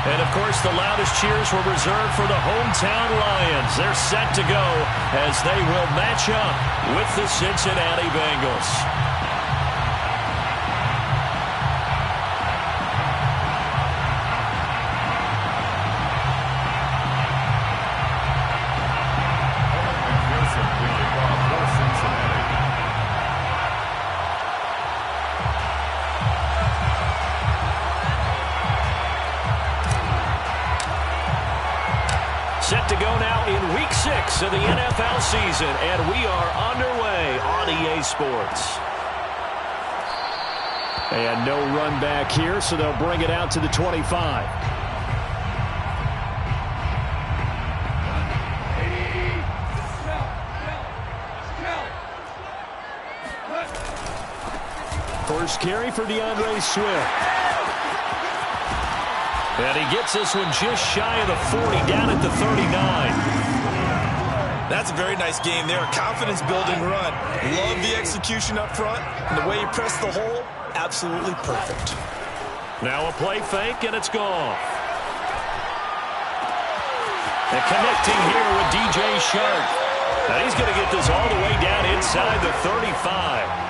And, of course, the loudest cheers were reserved for the hometown Lions. They're set to go as they will match up with the Cincinnati Bengals. Set to go now in Week 6 of the NFL season, and we are underway on EA Sports. And no run back here, so they'll bring it out to the 25. First carry for DeAndre Swift. And he gets this one just shy of the 40, down at the 39. That's a very nice game there. A confidence-building run. Love the execution up front. And the way he pressed the hole, absolutely perfect. Now a play fake, and it's gone. And connecting here with DJ Shark. Now he's going to get this all the way down inside the 35.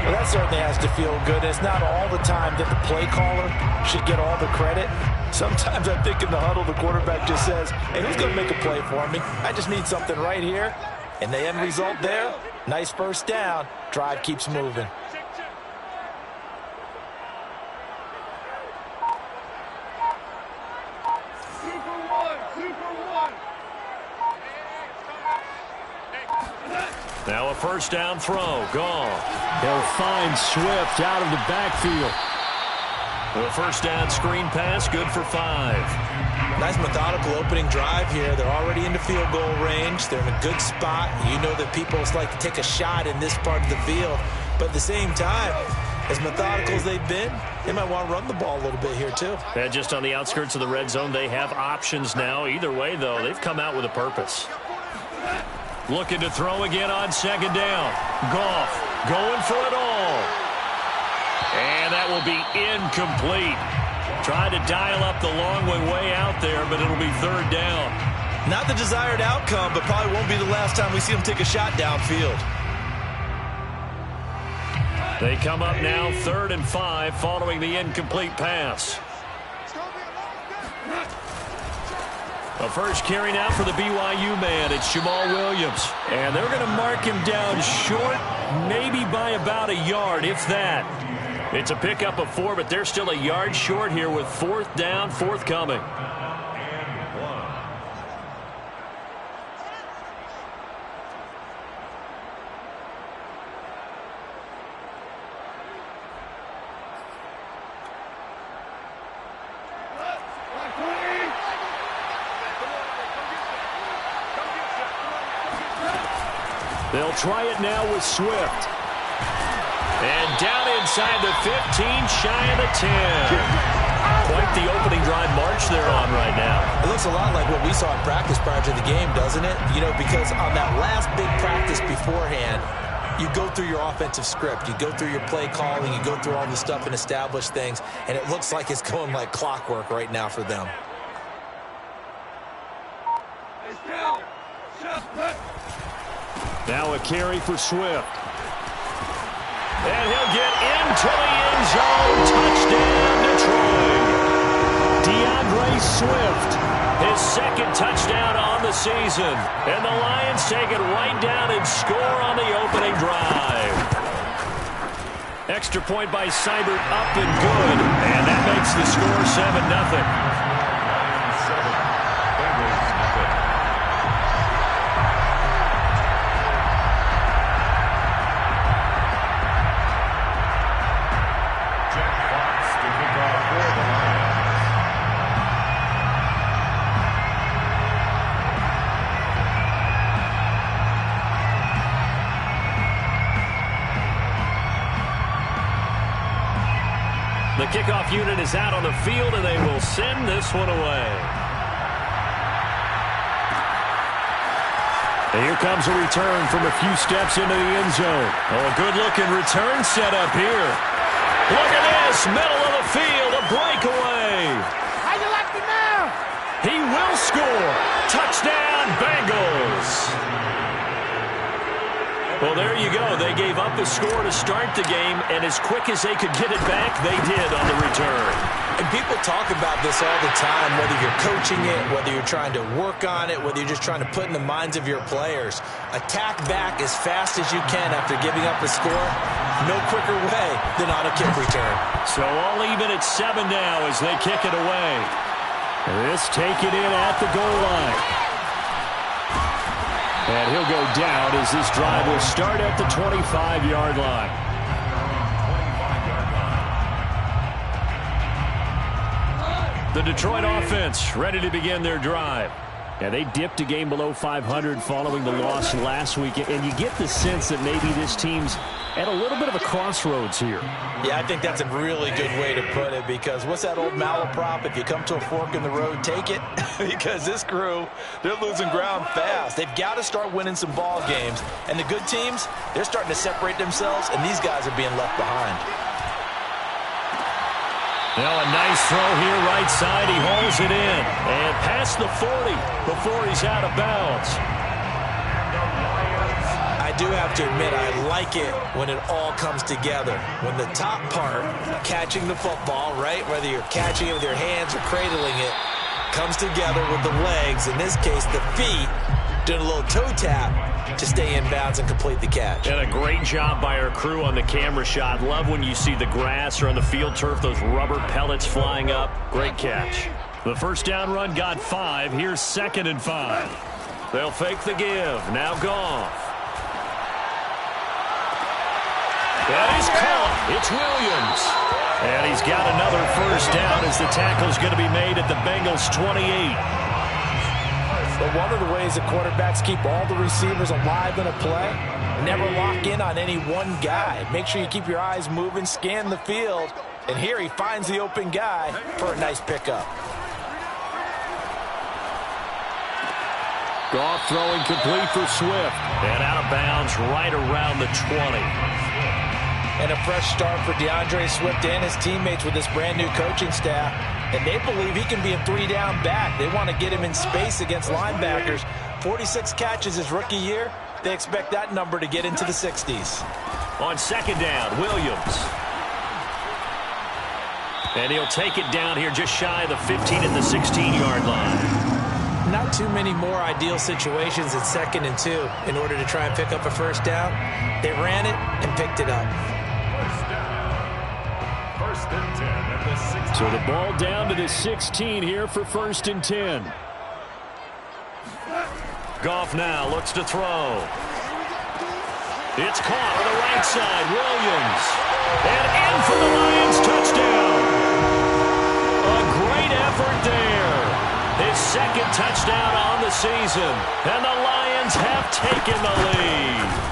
Well, that certainly has to feel good. It's not all the time that the play caller should get all the credit. Sometimes I think in the huddle, the quarterback just says, hey, who's going to make a play for me? I just need something right here. And the end result there, nice first down. Drive keeps moving. Now a first down throw, gone. He'll find Swift out of the backfield. The first down screen pass, good for 5. Nice methodical opening drive here. They're already into field goal range. They're in a good spot. You know that people like to take a shot in this part of the field. But at the same time, as methodical as they've been, they might want to run the ball a little bit here too. Yeah, just on the outskirts of the red zone, they have options now. Either way, though, they've come out with a purpose. Looking to throw again on second down. Goff going for it all. And that will be incomplete. Trying to dial up the long way out there, but it'll be third down. Not the desired outcome, but probably won't be the last time we see him take a shot downfield. They come up now 3rd and 5 following the incomplete pass. A first carry now for the BYU man. It's Jamal Williams. And they're going to mark him down short, maybe by about a yard, if that. It's a pickup of 4, but they're still a yard short here with 4th down, forthcoming. They'll try it now with Swift. And down inside the 15, shy of the 10. Quite the opening drive march they're on right now. It looks a lot like what we saw in practice prior to the game, doesn't it? You know, because on that last big practice beforehand, you go through your offensive script. You go through your play calling. You go through all the stuff and establish things. And it looks like it's going like clockwork right now for them. Now a carry for Swift. And he'll get into the end zone. Touchdown, Detroit. DeAndre Swift, his 2nd touchdown on the season. And the Lions take it right down and score on the opening drive. Extra point by Seibert, up and good. And that makes the score 7-0. The kickoff unit is out on the field, and they will send this one away. And here comes a return from a few steps into the end zone. Oh, a good-looking return set up here. Look at this, middle of the field, a breakaway. Touchdown, Bengals! Well, there you go. They gave up a score to start the game, and as quick as they could get it back, they did on the return. And people talk about this all the time, whether you're coaching it, whether you're trying to work on it, whether you're just trying to put in the minds of your players. Attack back as fast as you can after giving up a score. No quicker way than on a kick return. So all even at 7 now as they kick it away. This take it in at the goal line. And he'll go down as this drive will start at the 25-yard line. The Detroit offense ready to begin their drive. Yeah, they dipped a game below 500 following the loss last week, and you get the sense that maybe this team's at a little bit of a crossroads here. Yeah, I think that's a really good way to put it, because what's that old malaprop? If you come to a fork in the road, take it. Because this crew, they're losing ground fast. They've got to start winning some ball games. And the good teams, they're starting to separate themselves, and these guys are being left behind. Now a nice throw here right side. He hauls it in. And past the 40 before he's out of bounds. I do have to admit, I like it when it all comes together. When the top part, catching the football, right, whether you're catching it with your hands or cradling it, comes together with the legs, in this case the feet, doing a little toe tap to stay in bounds and complete the catch. And a great job by our crew on the camera shot. Love when you see the grass or on the field turf, those rubber pellets flying up. Great catch. The first down run got 5. Here's 2nd and 5. They'll fake the give. Now Goff. That is caught. It's Williams. And he's got another first down as the tackle's going to be made at the Bengals 28. But one of the ways that quarterbacks keep all the receivers alive in a play, never lock in on any one guy. Make sure you keep your eyes moving, scan the field, and here he finds the open guy for a nice pickup. Goff throwing complete for Swift. And out of bounds right around the 20. And a fresh start for DeAndre Swift and his teammates with this brand new coaching staff. And they believe he can be a 3-down back. They want to get him in space against linebackers. 46 catches his rookie year. They expect that number to get into the 60s. On 2nd down, Williams. And he'll take it down here just shy of the 15 at the 16-yard line. Not too many more ideal situations at 2nd and 2 in order to try and pick up a first down. They ran it and picked it up. So the ball down to the 16 here for 1st and 10. Goff now looks to throw. It's caught on the right side. Williams. And in for the Lions touchdown. A great effort there. His 2nd touchdown on the season. And the Lions have taken the lead.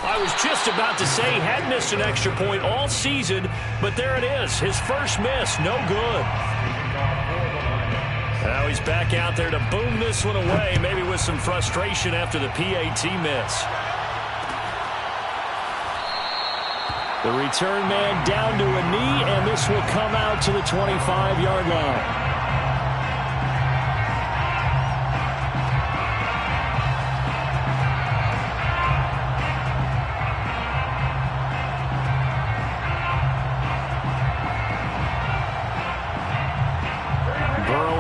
I was just about to say he had missed an extra point all season, but there it is. His first miss, no good. Now he's back out there to boom this one away, maybe with some frustration after the PAT miss. The return man down to a knee, and this will come out to the 25-yard line.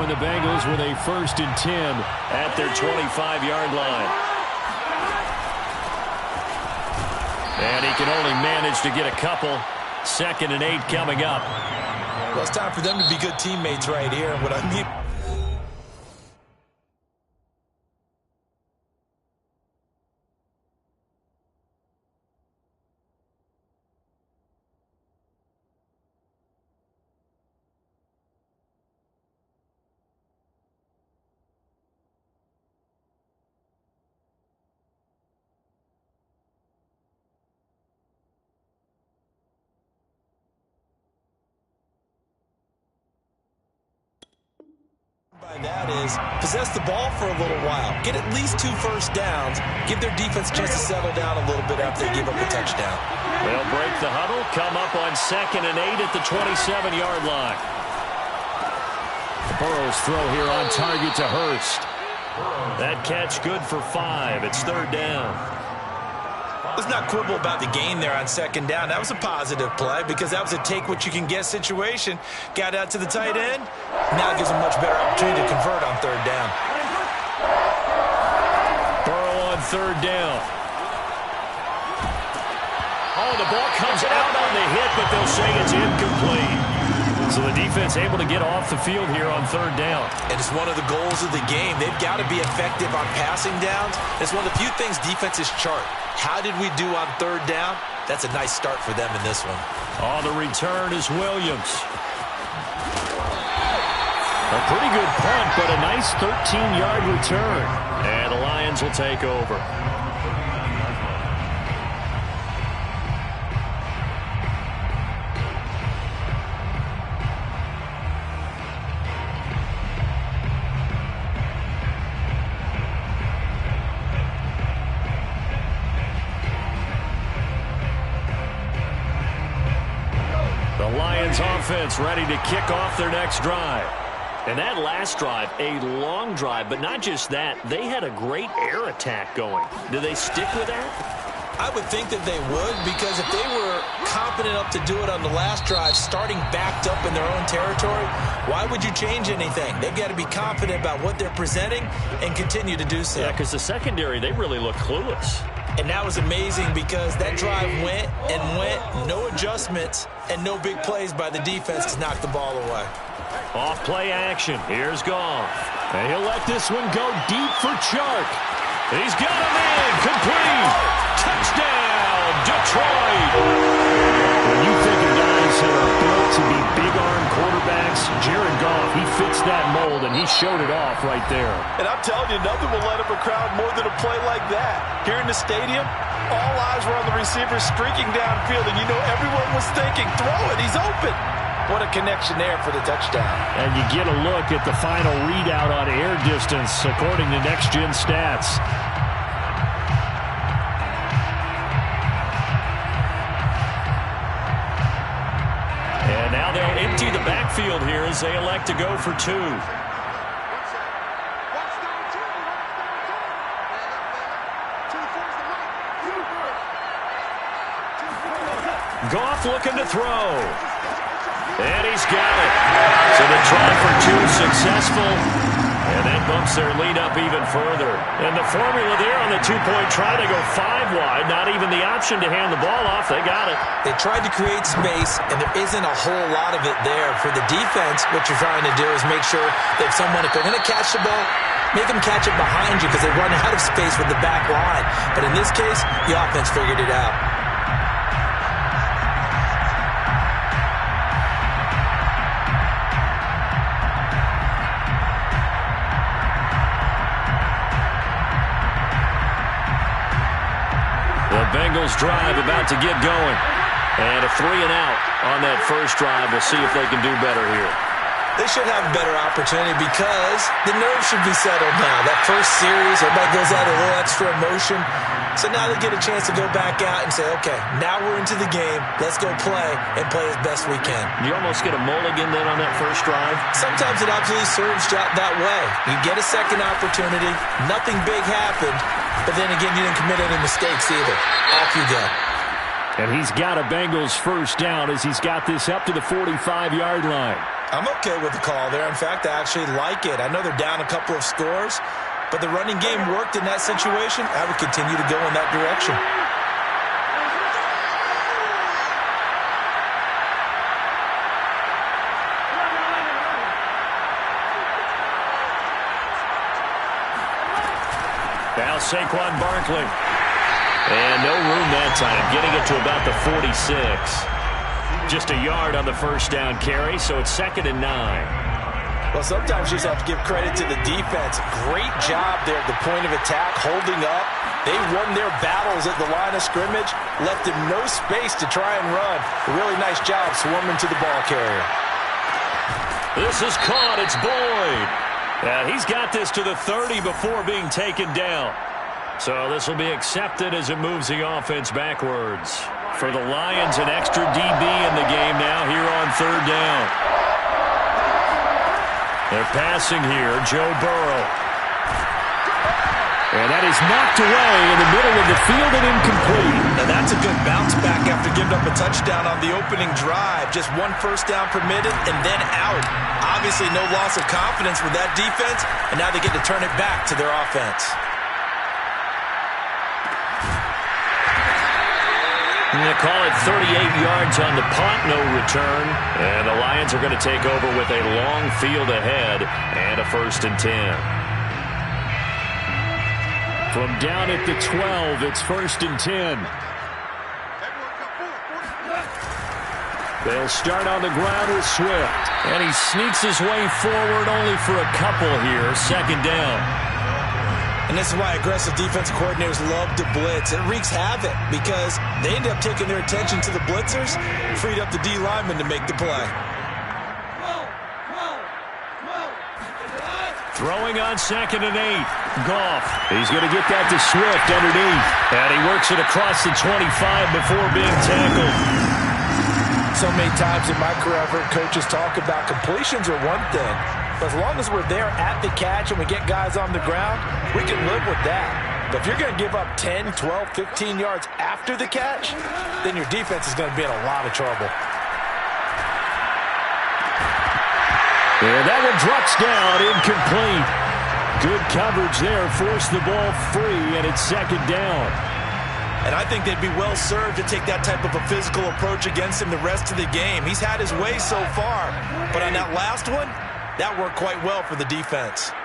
The Bengals with a 1st and 10 at their 25-yard line. And he can only manage to get a couple. 2nd and 8 coming up. Well, it's time for them to be good teammates right here. What I mean... by that is possess the ball for a little while. Get at least 2 first downs. Give their defense a chance to settle down a little bit after they give up a touchdown. They'll break the huddle, come up on 2nd and 8 at the 27-yard line. The Burrows throw here on target to Hurst. That catch good for 5. It's 3rd down. Let's not quibble about the gain there on 2nd down. That was a positive play because that was a take-what-you-can-get situation. Got out to the tight end. Now it gives a much better opportunity to convert on 3rd down. Burrow on 3rd down. Oh, the ball comes out on the hit, but they'll say it's incomplete. So the defense able to get off the field here on 3rd down. And it's one of the goals of the game. They've got to be effective on passing downs. It's one of the few things defenses chart. How did we do on 3rd down? That's a nice start for them in this one. Oh, the return is Williams. A pretty good punt, but a nice 13-yard return. And the Lions will take over. Offense ready to kick off their next drive. And that last drive, a long drive, but not just that. They had a great air attack going. Do they stick with that? I would think that they would, because if they were confident enough to do it on the last drive, starting backed up in their own territory, why would you change anything? They've got to be confident about what they're presenting and continue to do so. Yeah, because the secondary, they really look clueless. And that was amazing because that drive went and went, no adjustments, and no big plays by the defense to knock the ball away. Off play action. Here's Goff. And he'll let this one go deep for Chark. He's got him in. Complete. Touchdown, Detroit. When you think of guys that are built to be big-arm quarterbacks, Jared Goff, he fits that mold, and he showed it off right there. And I'm telling you, nothing will light up a crowd more than a play like that. Here in the stadium, all eyes were on the receiver streaking downfield, and you know everyone was thinking, throw it, he's open. What a connection there for the touchdown. And you get a look at the final readout on air distance, according to Next Gen Stats. And now they'll empty the backfield here as they elect to go for 2. Goff looking to throw. And he's got it. So the try for 2 successful. And that bumps their lead up even further. And the formula there on the 2-point try to go 5 wide. Not even the option to hand the ball off. They got it. They tried to create space, and there isn't a whole lot of it there. For the defense, what you're trying to do is make sure that someone, if they're going to catch the ball, make them catch it behind you because they run out of space with the back line. But in this case, the offense figured it out. Bengals drive about to get going. And a 3-and-out on that first drive. We'll see if they can do better here. They should have a better opportunity because the nerves should be settled now. That first series, everybody goes out a little extra emotion. So now they get a chance to go back out and say, okay, now we're into the game. Let's go play and play as best we can. You almost get a mulligan then on that first drive? Sometimes it absolutely serves that way. You get a second opportunity. Nothing big happened. But then again, you didn't commit any mistakes either. Off you go. And he's got a Bengals first down as he's got this up to the 45-yard line. I'm okay with the call there. In fact, I actually like it. I know they're down a couple of scores, but the running game worked in that situation. I would continue to go in that direction. Now Saquon Barkley. And no room that time, getting it to about the 46. Just a yard on the first down carry, so it's 2nd and 9. Well, sometimes you just have to give credit to the defense. Great job there at the point of attack, holding up. They won their battles at the line of scrimmage, left them no space to try and run. A really nice job swarming to the ball carrier. This is caught. It's Boyd. He's got this to the 30 before being taken down. So this will be accepted as it moves the offense backwards. For the Lions, an extra DB in the game now here on 3rd down. They're passing here. Joe Burrow. And that is knocked away in the middle of the field and incomplete. Now that's a good bounce back after giving up a touchdown on the opening drive. Just one first down permitted and then out. Obviously no loss of confidence with that defense, and now they get to turn it back to their offense. I'm going to call it 38 yards on the punt, no return. And the Lions are going to take over with a long field ahead and a 1st and 10. From down at the 12, it's 1st and 10. They'll start on the ground with Swift. And he sneaks his way forward only for a couple here. 2nd down. And this is why aggressive defensive coordinators love to blitz. It wreaks havoc because they end up taking their attention to the blitzers, freed up the D lineman to make the play. Throwing on 2nd and 8. Goff. He's going to get that to Swift underneath. And he works it across the 25 before being tackled. So many times in my career, I've heard coaches talk about completions are one thing. But as long as we're there at the catch and we get guys on the ground, we can live with that. But if you're going to give up 10, 12, 15 yards after the catch, then your defense is going to be in a lot of trouble. And that one drops down, incomplete. Good coverage there, forced the ball free, and it's 2nd down. And I think they'd be well served to take that type of a physical approach against him the rest of the game. He's had his way so far, but on that last one, that worked quite well for the defense.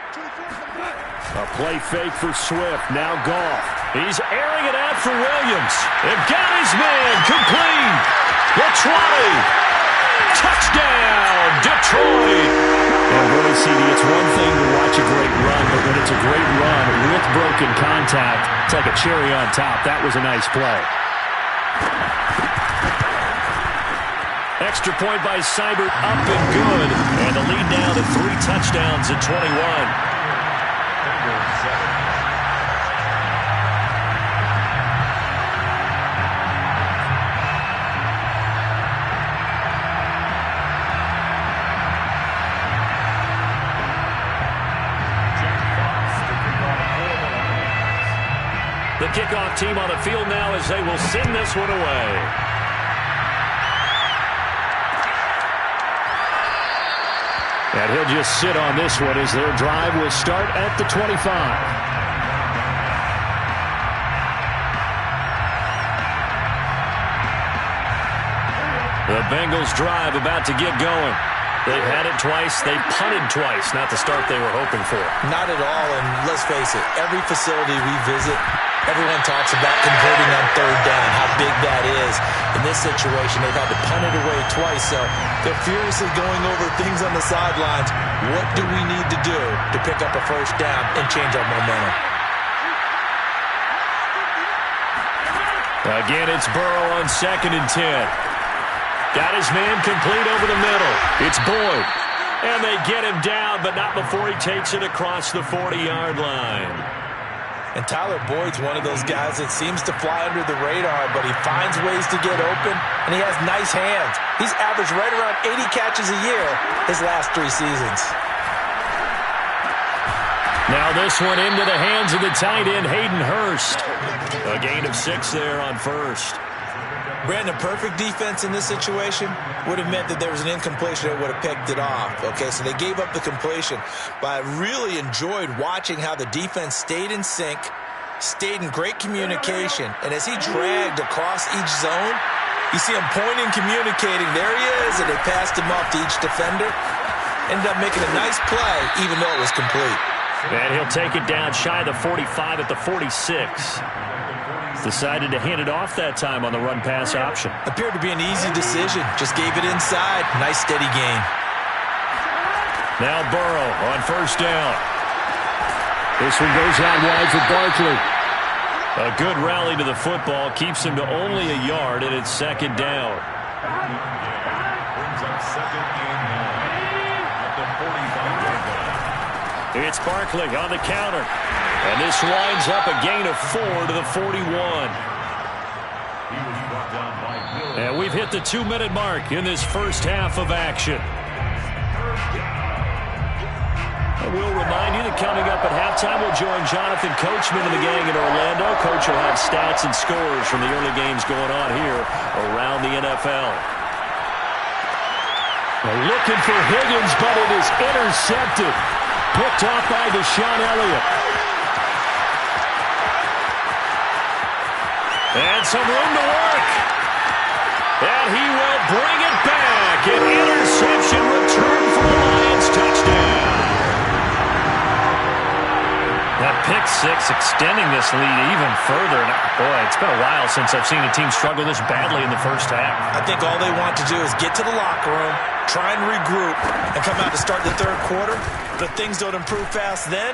A play fake for Swift, now Goff. He's airing it out for Williams. And got his man, complete. The 20. Touchdown, Detroit! And really, CD, it's one thing to watch a great run, but when it's a great run with broken contact, it's like a cherry on top. That was a nice play. Extra point by Seibert, up and good. And the lead now to 3 touchdowns at 21. The kickoff team on the field now as they will send this one away. And he'll just sit on this one as their drive will start at the 25. The Bengals drive about to get going. They've had it twice. They've punted twice. Not the start they were hoping for. Not at all, and let's face it, every facility we visit, everyone talks about converting on 3rd down, how big that is. In this situation, they've had to punt it away twice, so they're furiously going over things on the sidelines. What do we need to do to pick up a 1st down and change our momentum? Again, it's Burrow on 2nd and 10. Got his man complete over the middle. It's Boyd. And they get him down, but not before he takes it across the 40-yard line. And Tyler Boyd's one of those guys that seems to fly under the radar, but he finds ways to get open, and he has nice hands. He's averaged right around 80 catches a year his last 3 seasons. Now this one into the hands of the tight end, Hayden Hurst. A gain of 6 there on 1st. Brandon, perfect defense in this situation would have meant that there was an incompletion that would have picked it off. Okay, so they gave up the completion. But I really enjoyed watching how the defense stayed in sync, stayed in great communication. And as he dragged across each zone, you see him pointing, communicating. There he is, and they passed him off to each defender. Ended up making a nice play, even though it was complete. And he'll take it down shy of the 45 at the 46. Decided to hand it off that time on the run-pass option. Appeared to be an easy decision. Just gave it inside. Nice, steady gain. Now Burrow on 1st down. This one goes out wide for Barkley. A good rally to the football. Keeps him to only a yard, and it's 2nd down. Brings up 2nd and 9 at the 45. It's Barkley on the counter. And this winds up a gain of 4 to the 41. And we've hit the 2-minute mark in this first half of action. And we'll remind you that coming up at halftime, we'll join Jonathan Coachman and the gang in Orlando. Coach will have stats and scores from the early games going on here around the NFL. Looking for Higgins, but it is intercepted. Picked off by Deshaun Elliott. And some room to work. And he will bring it back. An interception return for the Lions. Touchdown. That pick six extending this lead even further. And boy, it's been a while since I've seen a team struggle this badly in the first half. I think all they want to do is get to the locker room, try and regroup, and come out to start the third quarter. But if things don't improve fast then,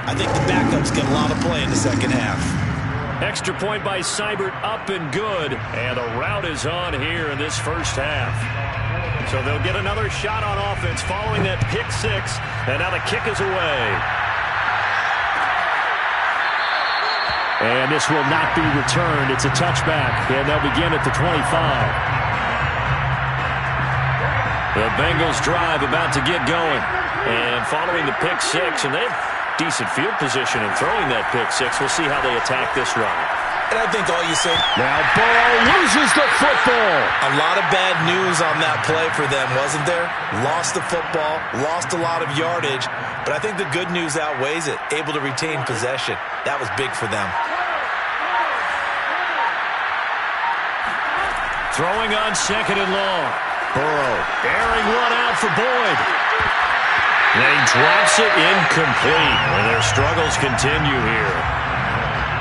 I think the backups get a lot of play in the second half. Extra point by Seibert, up and good. And the route is on here in this first half. So they'll get another shot on offense following that pick six. And now the kick is away. And this will not be returned. It's a touchback. And they'll begin at the 25. The Bengals drive about to get going. And following the pick six, and they have decent field position in throwing that pick six. We'll see how they attack this run. And I think all you say... Now Burrow loses the football. A lot of bad news on that play for them, wasn't there? Lost the football, lost a lot of yardage, but I think the good news outweighs it. Able to retain possession. That was big for them. Throwing on second and long. Burrow airing one out for Boyd. And he drops it incomplete. And their struggles continue here.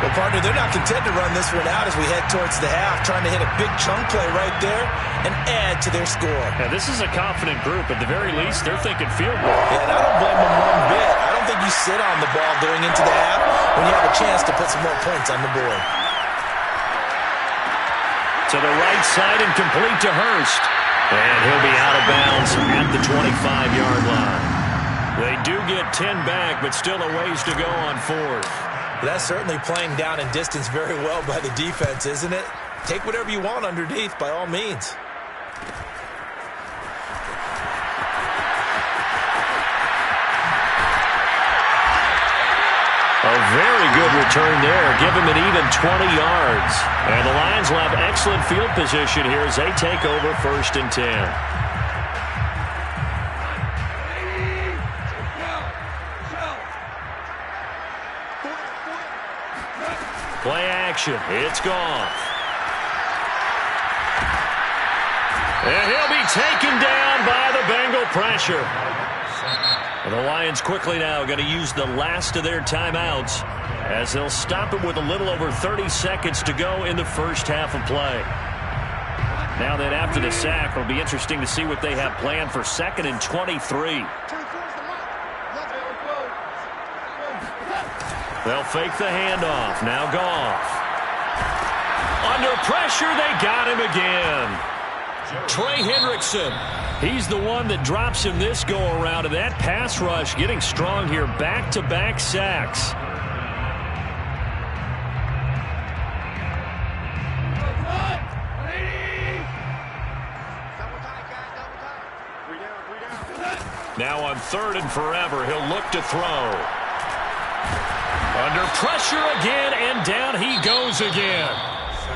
Well, partner, they're not content to run this one out as we head towards the half, trying to hit a big chunk play right there and add to their score. Yeah, this is a confident group. At the very least, they're thinking field goal. Yeah, and I don't blame them one bit. I don't think you sit on the ball going into the half when you have a chance to put some more points on the board. To the right side and complete to Hurst. And he'll be out of bounds at the 25-yard line. They do get 10 back, but still a ways to go on fourth. That's certainly playing down in distance very well by the defense, isn't it? Take whatever you want underneath, by all means. A very good return there. Give him an even 20 yards. And the Lions will have excellent field position here as they take over first and 10. Play action. It's Goff. And he'll be taken down by the Bengal pressure. And the Lions quickly now going to use the last of their timeouts as they'll stop it with a little over 30 seconds to go in the first half of play. Now that after the sack, it'll be interesting to see what they have planned for second and 23. They'll fake the handoff. Now Goff. Under pressure, they got him again. Trey Hendrickson. He's the one that drops him this go-around, and that pass rush getting strong here. Back-to-back sacks. Now on third and forever, he'll look to throw. Under pressure again, and down he goes again.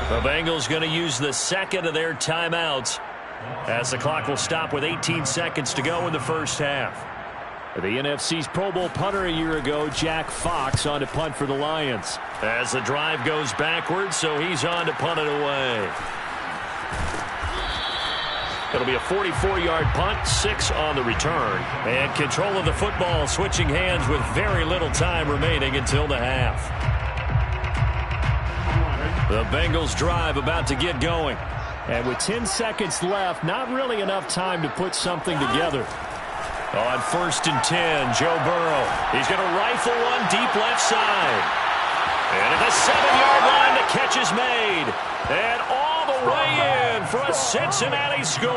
The Bengals going to use the second of their timeouts as the clock will stop with 18 seconds to go in the first half. The NFC's Pro Bowl punter a year ago, Jack Fox, on to punt for the Lions. As the drive goes backwards, so he's on to punt it away. It'll be a 44-yard punt, 6 on the return. And control of the football switching hands with very little time remaining until the half. The Bengals drive about to get going. And with 10 seconds left, not really enough time to put something together. On first and 10, Joe Burrow. He's going to rifle one deep left side. And at the 7-yard line, the catch is made. And all the way in for a Cincinnati score.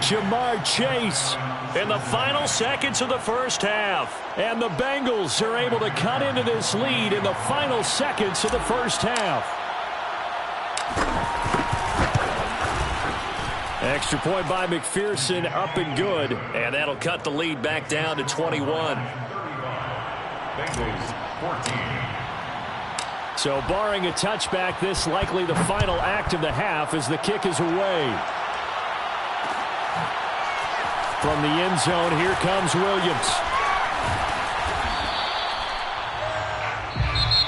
Jamar Chase in the final seconds of the first half. And the Bengals are able to cut into this lead in the final seconds of the first half. Extra point by McPherson, up and good. And that'll cut the lead back down to 21. Bengals 14. So barring a touchback, this likely the final act of the half as the kick is away. From the end zone, here comes Williams.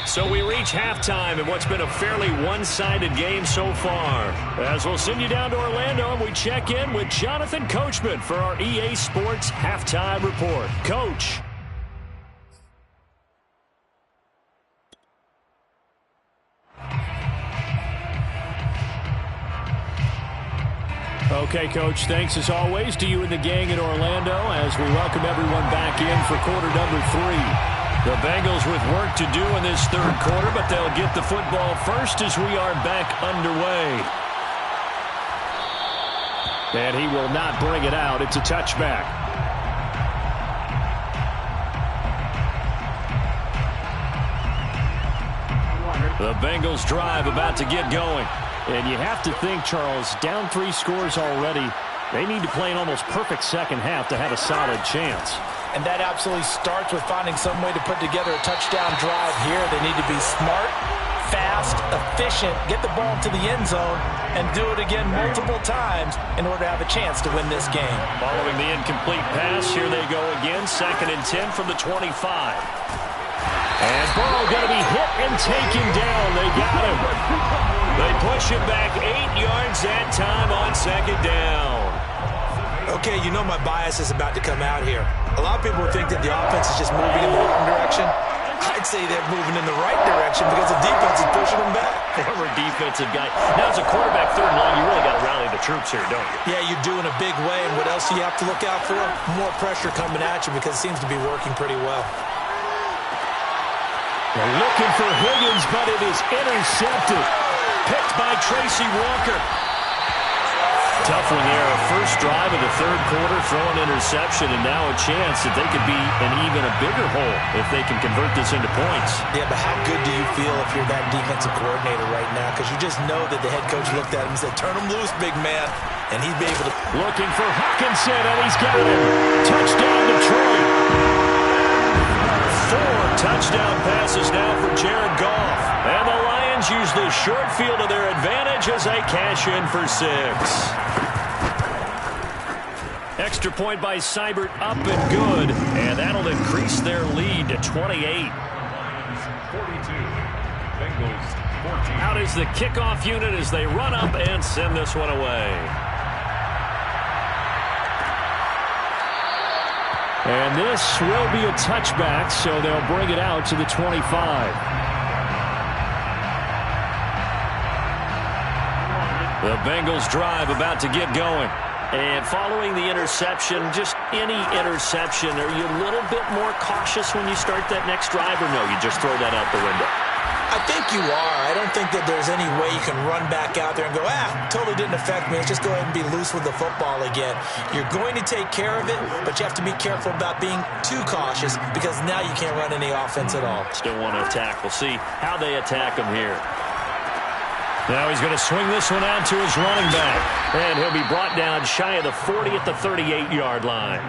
So we reach halftime in what's been a fairly one-sided game so far. As we'll send you down to Orlando and we check in with Jonathan Coachman for our EA Sports Halftime Report. Coach. Okay, Coach, thanks as always to you and the gang in Orlando as we welcome everyone back in for quarter number 3. The Bengals with work to do in this third quarter, but they'll get the football first as we are back underway. And he will not bring it out. It's a touchback. The Bengals drive about to get going. And you have to think, Charles, down 3 scores already. They need to play an almost perfect second half to have a solid chance. And that absolutely starts with finding some way to put together a touchdown drive here. They need to be smart, fast, efficient, get the ball to the end zone, and do it again multiple times in order to have a chance to win this game. Following the incomplete pass, here they go again. 2nd and 10 from the 25. And Burrow going to be hit and taken down. They got him. They push him back 8 yards that time on 2nd down. Okay, you know my bias is about to come out here. A lot of people think that the offense is just moving in the wrong direction. I'd say they're moving in the right direction because the defense is pushing them back. Former defensive guy. Now, as a quarterback, 3rd and long, you really got to rally the troops here, don't you? Yeah, you do in a big way. And what else do you have to look out for? More pressure coming at you because it seems to be working pretty well. They're looking for Higgins, but it is intercepted. Picked by Tracy Walker. Tough one there. First drive of the 3rd quarter, throw an interception, and now a chance that they could be in even a bigger hole if they can convert this into points. Yeah, but how good do you feel if you're that defensive coordinator right now? Because you just know that the head coach looked at him and said, turn him loose, big man. And he'd be able to... Looking for Hockenson, and he's got him. Touchdown, Detroit. 4 touchdown passes now for Jared Goff. And the Lions use the short field to their advantage as they cash in for 6. Extra point by Seibert, up and good. And that'll increase their lead to 28. 42. Bengals 14. Out is the kickoff unit as they run up and send this one away. And this will be a touchback, so they'll bring it out to the 25. The Bengals drive about to get going. And following the interception, just any interception, are you a little bit more cautious when you start that next drive, or no, you just throw that out the window? I think you are. I don't think that there's any way you can run back out there and go, totally didn't affect me. Let's just go ahead and be loose with the football again. You're going to take care of it, but you have to be careful about being too cautious because now you can't run any offense at all. Still want to attack. We'll see how they attack him here. Now he's going to swing this one out to his running back. And he'll be brought down shy of the 40 at the 38-yard line.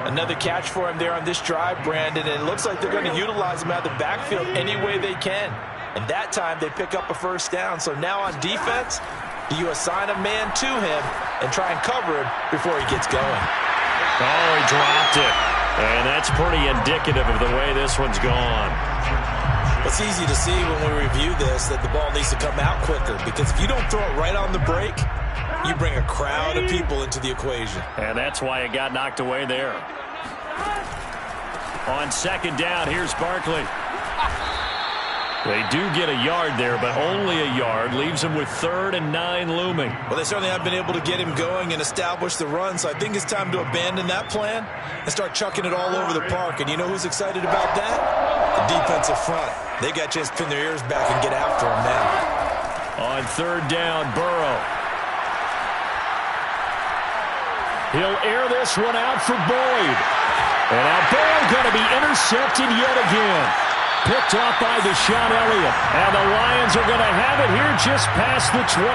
Another catch for him there on this drive, Brandon. And it looks like they're going to utilize him out of the backfield any way they can. And that time they pick up a first down. So now on defense, do you assign a man to him and try and cover him before he gets going? Oh, he dropped it. And that's pretty indicative of the way this one's gone. It's easy to see when we review this that the ball needs to come out quicker because if you don't throw it right on the break, you bring a crowd of people into the equation. And that's why it got knocked away there. On 2nd down, here's Barkley. They do get a yard there, but only a yard. Leaves them with 3rd and 9 looming. Well, they certainly have been able to get him going and establish the run, so I think it's time to abandon that plan and start chucking it all over the park. And you know who's excited about that? The defensive front. They got a chance to pin their ears back and get after him now. On 3rd down, Burrow. He'll air this one out for Boyd. And now Burrow going to be intercepted yet again. Picked off by Deshaun Elliott. And the Lions are going to have it here just past the 25.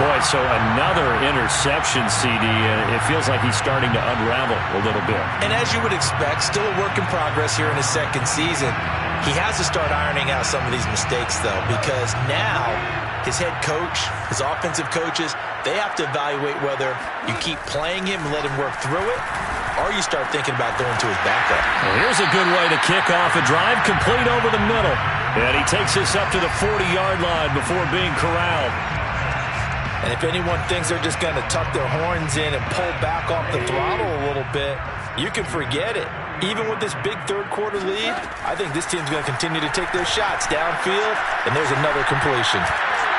Boy, so another interception, CD. It feels like he's starting to unravel a little bit. And as you would expect, still a work in progress here in his second season. He has to start ironing out some of these mistakes, though, because now his head coach, his offensive coaches, they have to evaluate whether you keep playing him and let him work through it, or you start thinking about going to his backup. Well, here's a good way to kick off a drive, complete over the middle. And he takes this up to the 40-yard line before being corralled. And if anyone thinks they're just going to tuck their horns in and pull back off the throttle a little bit, you can forget it. Even with this big third-quarter lead, I think this team's going to continue to take their shots downfield, and there's another completion.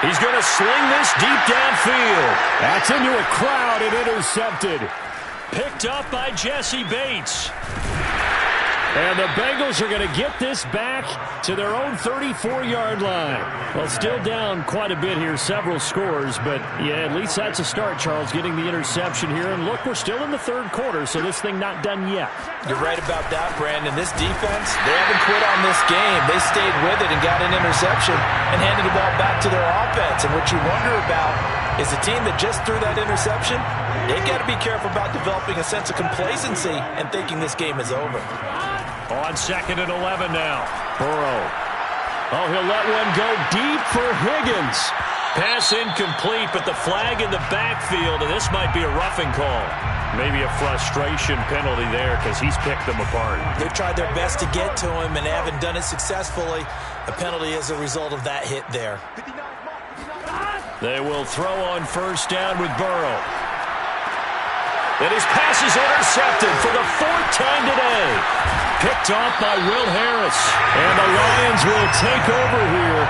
He's going to sling this deep downfield. That's into a crowd and intercepted. Picked up by Jesse Bates. And the Bengals are going to get this back to their own 34-yard line. Well, still down quite a bit here, several scores, but yeah, at least that's a start, Charles, getting the interception here. And look, we're still in the third quarter, so this thing not done yet. You're right about that, Brandon. This defense, they haven't quit on this game. They stayed with it and got an interception and handed the ball back to their offense. And what you wonder about is a team that just threw that interception, they've got to be careful about developing a sense of complacency and thinking this game is over. On 2nd and 11 now. Burrow. Oh, he'll let one go deep for Higgins. Pass incomplete, but the flag in the backfield, and this might be a roughing call. Maybe a frustration penalty there because he's picked them apart. They've tried their best to get to him and haven't done it successfully. A penalty as a result of that hit there. They will throw on first down with Burrow. And his pass is intercepted for the 4th time today. Picked off by Will Harris. And the Lions will take over here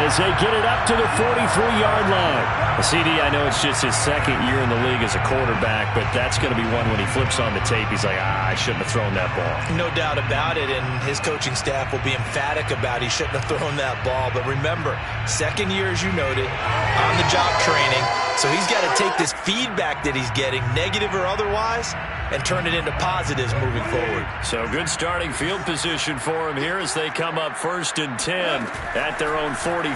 as they get it up to the 43-yard line. CD, I know it's just his second year in the league as a quarterback, but that's going to be one when he flips on the tape. He's like, I shouldn't have thrown that ball. No doubt about it, and his coaching staff will be emphatic about he shouldn't have thrown that ball. But remember, second year, as you noted, on-the-job training. So he's got to take this feedback that he's getting, negative or otherwise, and turn it into positives moving forward. So good starting field position for him here as they come up 1st and 10 at their own 43.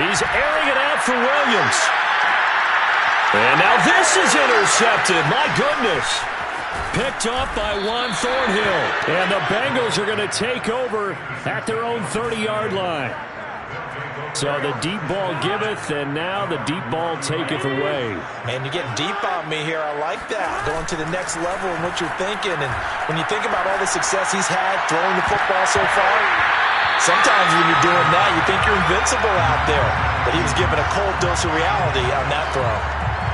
He's airing it out for Williams. And now this is intercepted. My goodness. Picked off by Juan Thornhill. And the Bengals are going to take over at their own 30-yard line. So the deep ball giveth, and now the deep ball taketh away. Man, you're getting deep on me here. I like that. Going to the next level in what you're thinking. And when you think about all the success he's had throwing the football so far, sometimes when you're doing that, you think you're invincible out there. But he was given a cold dose of reality on that throw.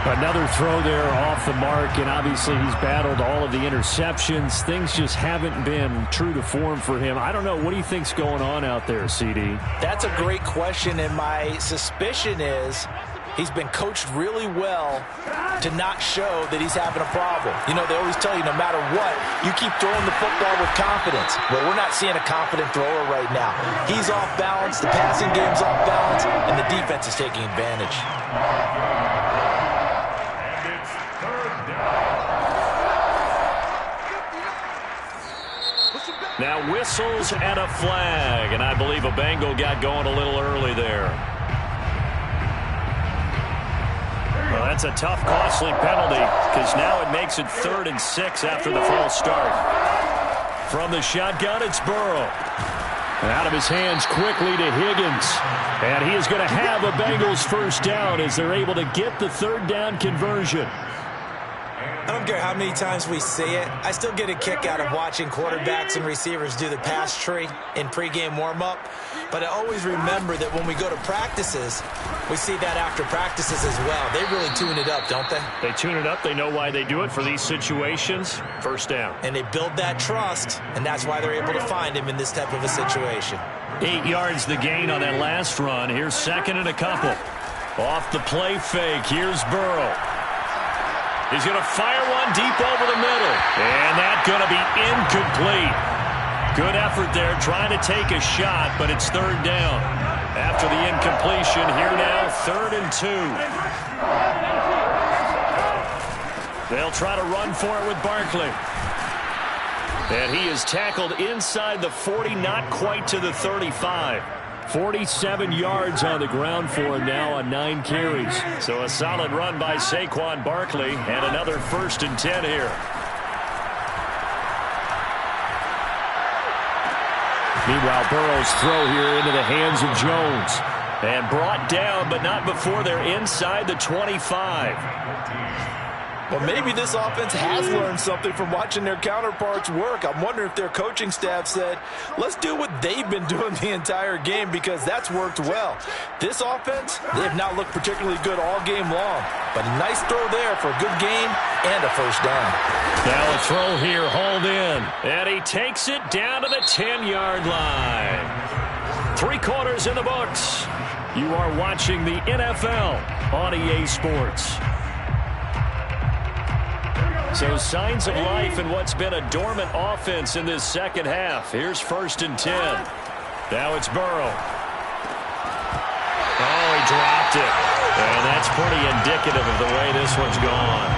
Another throw there off the mark, and obviously he's battled all of the interceptions. Things just haven't been true to form for him. I don't know. What do you think's going on out there, CD? That's a great question, and my suspicion is he's been coached really well to not show that he's having a problem. You know, they always tell you no matter what, you keep throwing the football with confidence. Well, we're not seeing a confident thrower right now. He's off balance, the passing game's off balance, and the defense is taking advantage. Now whistles and a flag, and I believe a Bengal got going a little early there. Well, that's a tough, costly penalty because now it makes it 3rd and 6 after the false start. From the shotgun, it's Burrow. And out of his hands quickly to Higgins. And he is going to have a Bengals first down as they're able to get the 3rd down conversion. I don't care how many times we see it. I still get a kick out of watching quarterbacks and receivers do the pass tree in pregame warm-up. But I always remember that when we go to practices, we see that after practices as well. They really tune it up, don't they? They tune it up. They know why they do it for these situations. First down. And they build that trust, and that's why they're able to find him in this type of a situation. 8 yards the gain on that last run. Here's 2nd and a couple. Off the play fake. Here's Burrow. He's going to fire one deep over the middle. And that's going to be incomplete. Good effort there trying to take a shot, but it's 3rd down. After the incompletion, here now, 3rd and 2. They'll try to run for it with Barkley. And he is tackled inside the 40, not quite to the 35. 47 yards on the ground for him now on 9 carries. So a solid run by Saquon Barkley, and another 1st and 10 here. Meanwhile, Burrow's throw here into the hands of Jones. And brought down, but not before they're inside the 25. Well, maybe this offense has learned something from watching their counterparts work. I'm wondering if their coaching staff said, let's do what they've been doing the entire game, because that's worked well. This offense, they have not looked particularly good all game long. But a nice throw there for a good game and a 1st down. Now a throw here, hauled in. And he takes it down to the 10-yard line. 3 quarters in the books. You are watching the NFL on EA Sports. So signs of life in what's been a dormant offense in this second half. Here's 1st and 10. Now it's Burrow. Oh, he dropped it. And that's pretty indicative of the way this one's gone.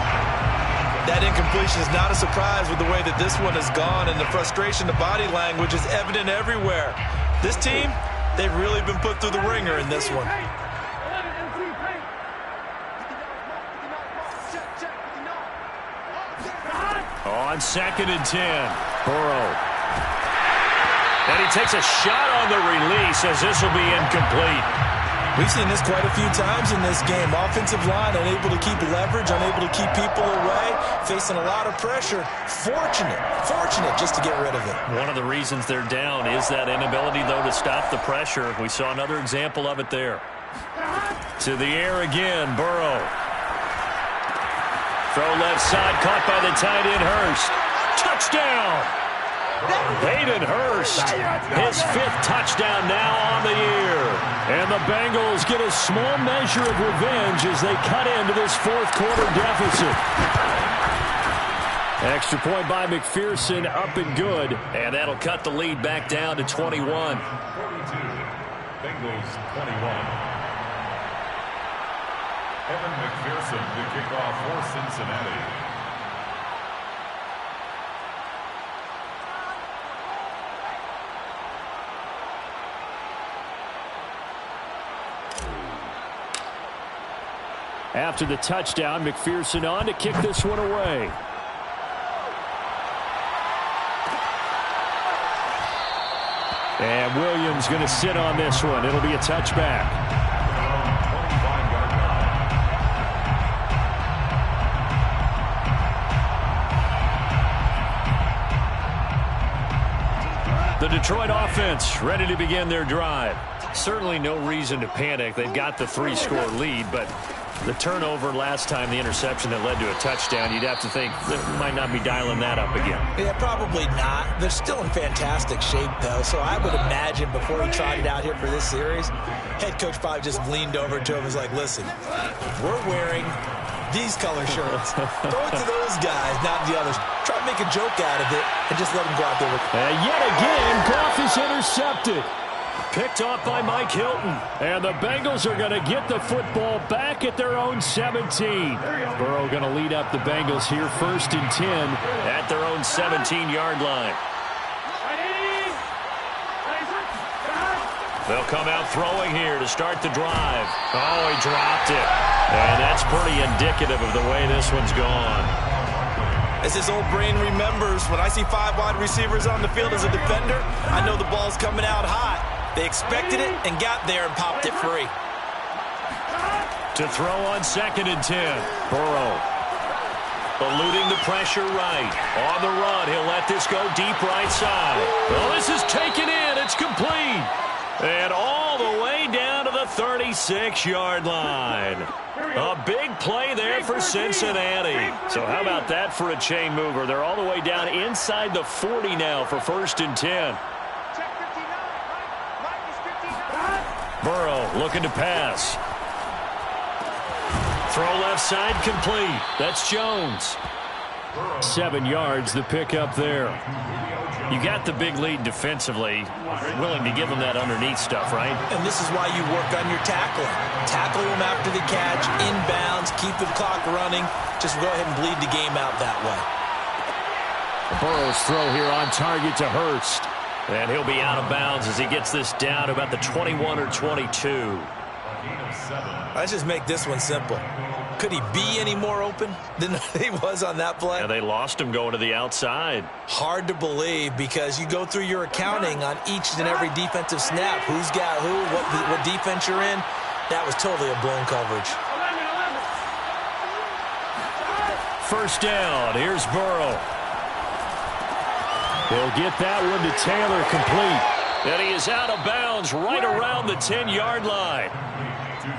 That incompletion is not a surprise with the way that this one has gone, and the frustration, the body language is evident everywhere. This team, they've really been put through the ringer in this one. On 2nd and 10, Burrow. And he takes a shot on the release as this will be incomplete. We've seen this quite a few times in this game. Offensive line unable to keep leverage, unable to keep people away, facing a lot of pressure. Fortunate just to get rid of it. One of the reasons they're down is that inability, though, to stop the pressure. We saw another example of it there. To the air again, Burrow. Throw left side, caught by the tight end, Hurst. Touchdown! Hayden Hurst, his 5th touchdown now on the year. And the Bengals get a small measure of revenge as they cut into this 4th quarter deficit. Extra point by McPherson, up and good. And that'll cut the lead back down to 21. 42. Bengals 21. Evan McPherson to kick off for Cincinnati. After the touchdown, McPherson on to kick this one away. And Williams going to sit on this one. It'll be a touchback. The Detroit offense ready to begin their drive. Certainly no reason to panic. They've got the 3-score lead, but the turnover last time, the interception that led to a touchdown, you'd have to think they might not be dialing that up again. Yeah, probably not. They're still in fantastic shape, though, so I would imagine before he tried it out here for this series, head coach probably just leaned over to him and was like, listen, we're wearing these color shirts. Throw it to those guys, not the others. Try to make a joke out of it and just let them go out there with it. And yet again, Goff is intercepted. Picked off by Mike Hilton. And the Bengals are going to get the football back at their own 17. Burrow going to lead up the Bengals here, 1st and 10 at their own 17-yard line. They'll come out throwing here to start the drive. Oh, he dropped it. And that's pretty indicative of the way this one's gone. As his old brain remembers, when I see 5 wide receivers on the field as a defender, I know the ball's coming out hot. They expected it and got there and popped it free. To throw on 2nd and 10. Burrow eluding the pressure right. On the run, he'll let this go deep right side. Well, this is taken in. It's complete. And all the way down to the 36-yard line. A big play there for Cincinnati. So how about that for a chain mover? They're all the way down inside the 40 now for 1st and 10. Burrow looking to pass. Throw left side complete. That's Jones. 7 yards, the pickup there. You got the big lead defensively. Willing to give them that underneath stuff, right? And this is why you work on your tackling. Tackle them after the catch, inbounds, keep the clock running. Just go ahead and bleed the game out that way. Burrow's throw here on target to Hurst. And he'll be out of bounds as he gets this down to about the 21 or 22. Let's just make this one simple. Could he be any more open than he was on that play? Yeah, they lost him going to the outside. Hard to believe because you go through your accounting on each and every defensive snap. Who's got who, what defense you're in. That was totally a blown coverage. First down. Here's Burrow. He'll get that one to Taylor, complete. And he is out of bounds right around the 10-yard line.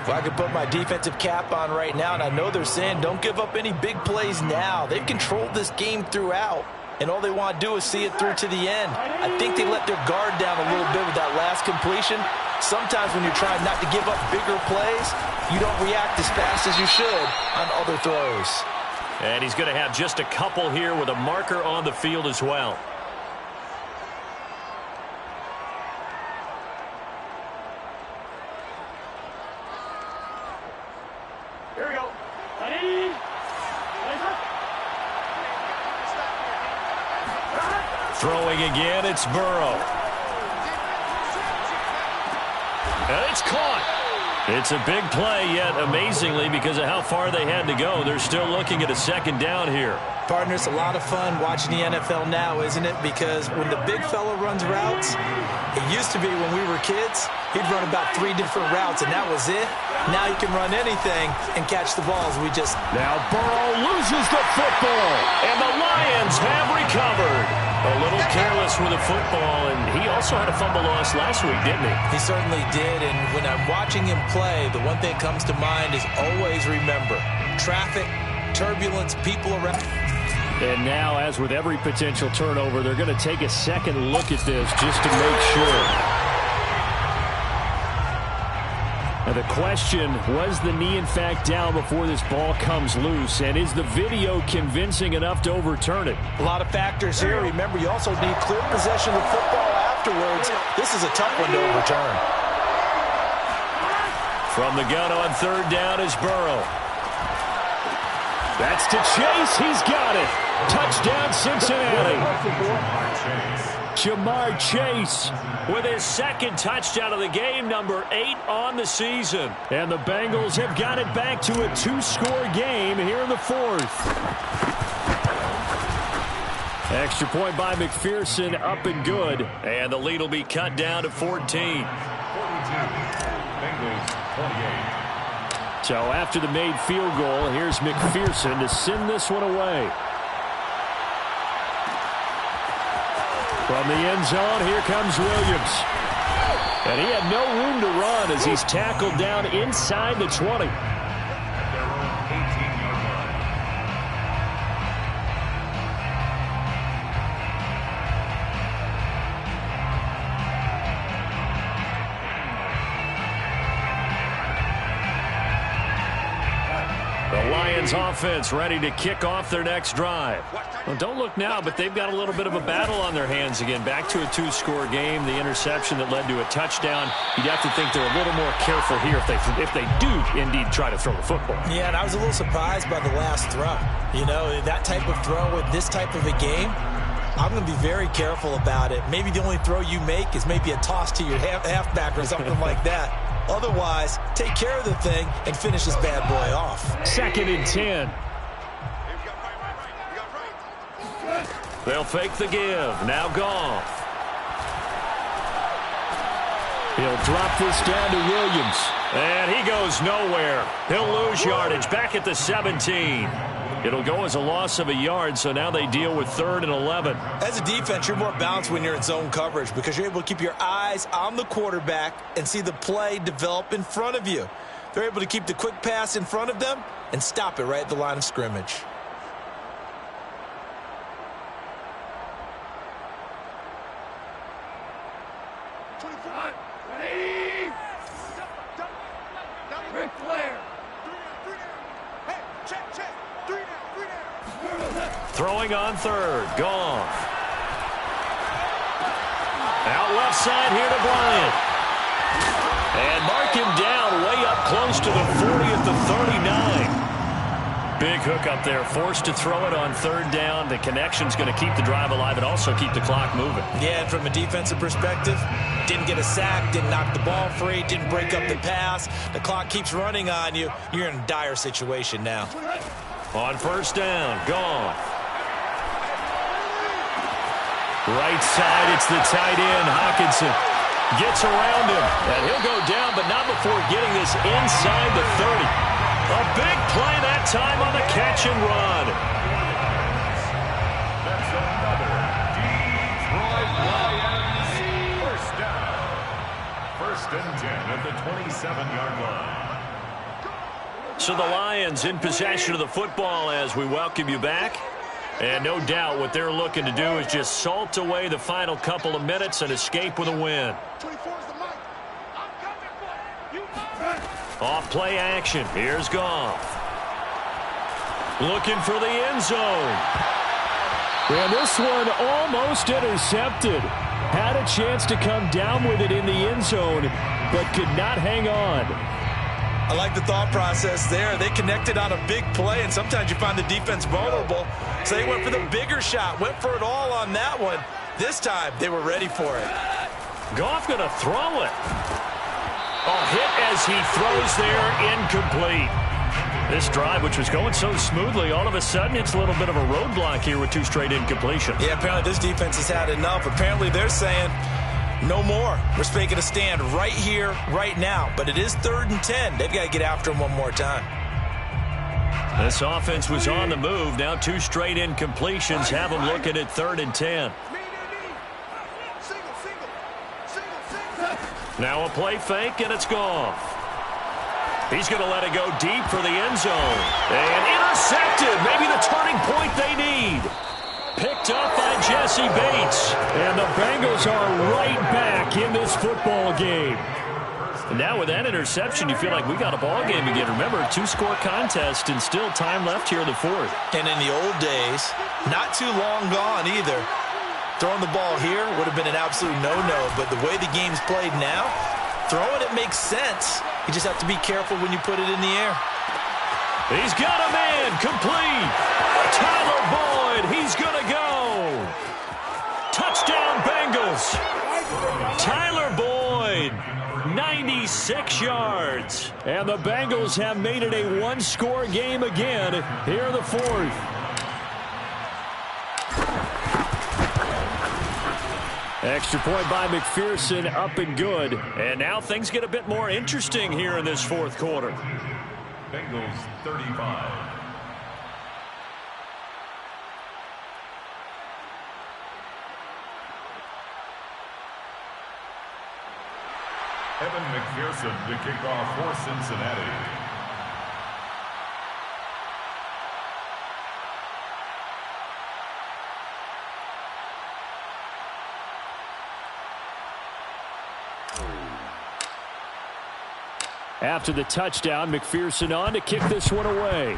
If I could put my defensive cap on right now, and I know they're saying don't give up any big plays now. They've controlled this game throughout, and all they want to do is see it through to the end. I think they let their guard down a little bit with that last completion. Sometimes when you're trying not to give up bigger plays, you don't react as fast as you should on other throws. And he's going to have just a couple here with a marker on the field as well. Throwing again, it's Burrow. And it's caught. It's a big play, yet amazingly, because of how far they had to go, they're still looking at a second down here. Partner, it's a lot of fun watching the NFL now, isn't it? Because when the big fella runs routes, it used to be when we were kids, he'd run about 3 different routes, and that was it. Now he can run anything and catch the balls. Now Burrow loses the football, and the Lions have recovered. A little careless with the football, and he also had a fumble loss last week, didn't he? He certainly did, and when I'm watching him play, the one thing that comes to mind is always remember, traffic, turbulence, people around. And now, as with every potential turnover, they're going to take a second look at this just to make sure. Now the question, was the knee in fact down before this ball comes loose? And is the video convincing enough to overturn it? A lot of factors here. Remember, you also need clear possession of football afterwards. This is a tough one to overturn. From the gun on third down is Burrow. That's to Chase. He's got it. Touchdown, Cincinnati. Ja'Marr Chase with his second touchdown of the game, number 8 on the season. And the Bengals have got it back to a 2-score game here in the 4th. Extra point by McPherson, up and good. And the lead will be cut down to 14. 42. Bengals 28. So after the made field goal, here's McPherson to send this one away. From the end zone, here comes Williams. And he had no room to run as he's tackled down inside the 20. Offense ready to kick off their next drive. Well, don't look now, but they've got a little bit of a battle on their hands again. Back to a 2-score game. The interception that led to a touchdown. You'd have to think they're a little more careful here if they do indeed try to throw the football. Yeah, and I was a little surprised by the last throw. You know, that type of throw with this type of a game, I'm going to be very careful about it. Maybe the only throw you make is maybe a toss to your halfback or something like that. Otherwise, take care of the thing and finish this bad boy off. 2nd and 10. They'll fake the give. Now Goff. He'll drop this down to Williams. And he goes nowhere. He'll lose yardage back at the 17. It'll go as a loss of a yard, so now they deal with 3rd and 11. As a defense, you're more balanced when you're in zone coverage because you're able to keep your eyes on the quarterback and see the play develop in front of you. They're able to keep the quick pass in front of them and stop it right at the line of scrimmage. Throwing on 3rd. Goff. Out left side here to Bryant. And mark him down way up close to the 40 at the 39. big hook up there. Forced to throw it on third down. The connection's going to keep the drive alive and also keep the clock moving. Yeah, and from a defensive perspective, didn't get a sack, didn't knock the ball free, didn't break up the pass. The clock keeps running on you. You're in a dire situation now. On first down, Goff. Right side, it's the tight end, Hockenson. Gets around him, and he'll go down, but not before getting this inside the 30. A big play that time on the catch and run. That's another Detroit Lions first down. First and 10 at the 27-yard line. So the Lions in possession of the football as we welcome you back. And no doubt what they're looking to do is just salt away the final couple of minutes and escape with a win. Off play action. Here's Goff. Looking for the end zone. And this one almost intercepted. Had a chance to come down with it in the end zone, but could not hang on. I like the thought process there. They connected on a big play, and sometimes you find the defense vulnerable. So they went for the bigger shot, went for it all on that one. This time, they were ready for it. Goff going to throw it. A hit as he throws there, incomplete. This drive, which was going so smoothly, all of a sudden it's a little bit of a roadblock here with two straight incompletions. Yeah, apparently this defense has had enough. Apparently they're saying, no more. We're making a stand right here, right now. But it is 3rd and 10. They've got to get after him one more time. This offense was on the move. Now two straight incompletions have them looking at 3rd and 10. Now a play fake, and it's Goff. He's going to let it go deep for the end zone. And intercepted. Maybe the turning point they need. Picked up by Jesse Bates. And the Bengals are right back in this football game. And now with that interception, you feel like we got a ball game again. Remember, 2-score contest and still time left here in the 4th. And in the old days, not too long gone either. Throwing the ball here would have been an absolute no-no. But the way the game's played now, throwing it makes sense. You just have to be careful when you put it in the air. He's got a man complete. Tyler Boyd, he's going to go. Touchdown Bengals. Tyler Boyd, 96 yards. And the Bengals have made it a 1-score game again here in the 4th. Extra point by McPherson, up and good. And now things get a bit more interesting here in this 4th quarter. Bengals 35. Evan McPherson to kick off for Cincinnati. After the touchdown, McPherson on to kick this one away.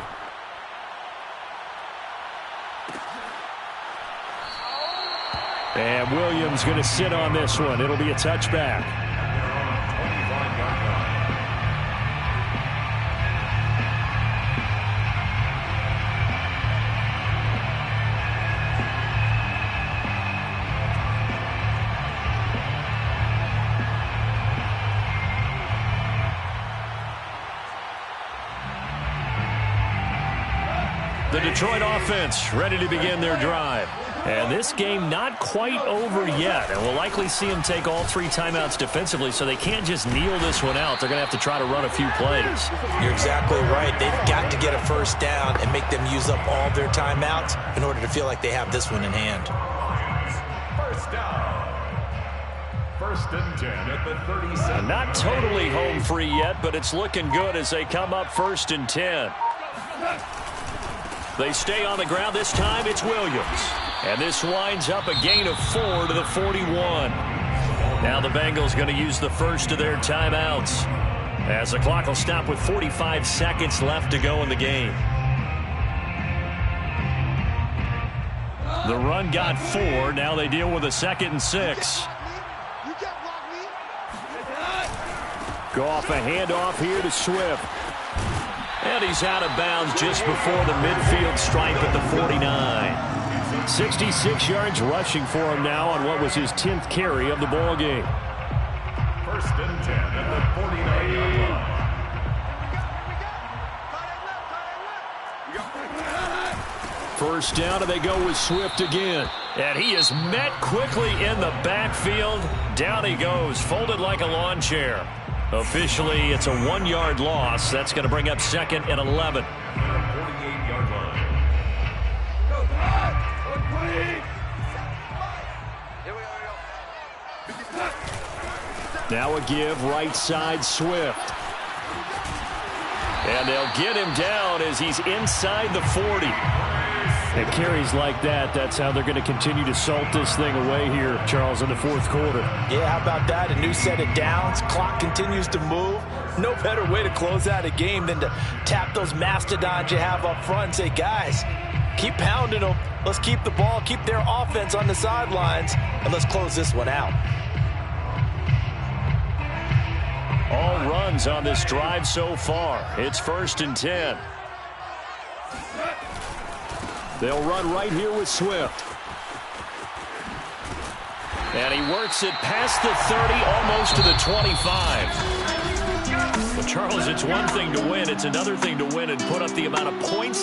And Williams going to sit on this one. It'll be a touchback. The Detroit offense ready to begin their drive. And this game not quite over yet. And we'll likely see them take all 3 timeouts defensively, so they can't just kneel this one out. They're going to have to try to run a few plays. You're exactly right. They've got to get a first down and make them use up all their timeouts in order to feel like they have this one in hand. First down. 1st and 10 at the 37. Not totally home free yet, but it's looking good as they come up 1st and 10. They stay on the ground. This time it's Williams. And this winds up a gain of 4 to the 41. Now the Bengals going to use the first of their timeouts as the clock will stop with 45 seconds left to go in the game. The run got 4. Now they deal with a 2nd and 6. Go off a handoff here to Swift. And he's out of bounds just before the midfield stripe at the 49. 66 yards rushing for him now on what was his 10th carry of the ball game. First and 10 at the 49-yard line. First down, and they go with Swift again. And he is met quickly in the backfield. Down he goes, folded like a lawn chair. Officially, it's a 1-yard loss. That's going to bring up second and 11. 48-yard line. Now a give, right side, Swift. And they'll get him down as he's inside the 40. And carries like that, that's how they're going to continue to salt this thing away here, Charles, in the fourth quarter. Yeah, how about that? A new set of downs. Clock continues to move. No better way to close out a game than to tap those mastodons you have up front and say, guys, keep pounding them. Let's keep the ball, keep their offense on the sidelines, and let's close this one out. All runs on this drive so far. It's first and 10. They'll run right here with Swift. And he works it past the 30, almost to the 25. Well, Charles, it's one thing to win. It's another thing to win and put up the amount of points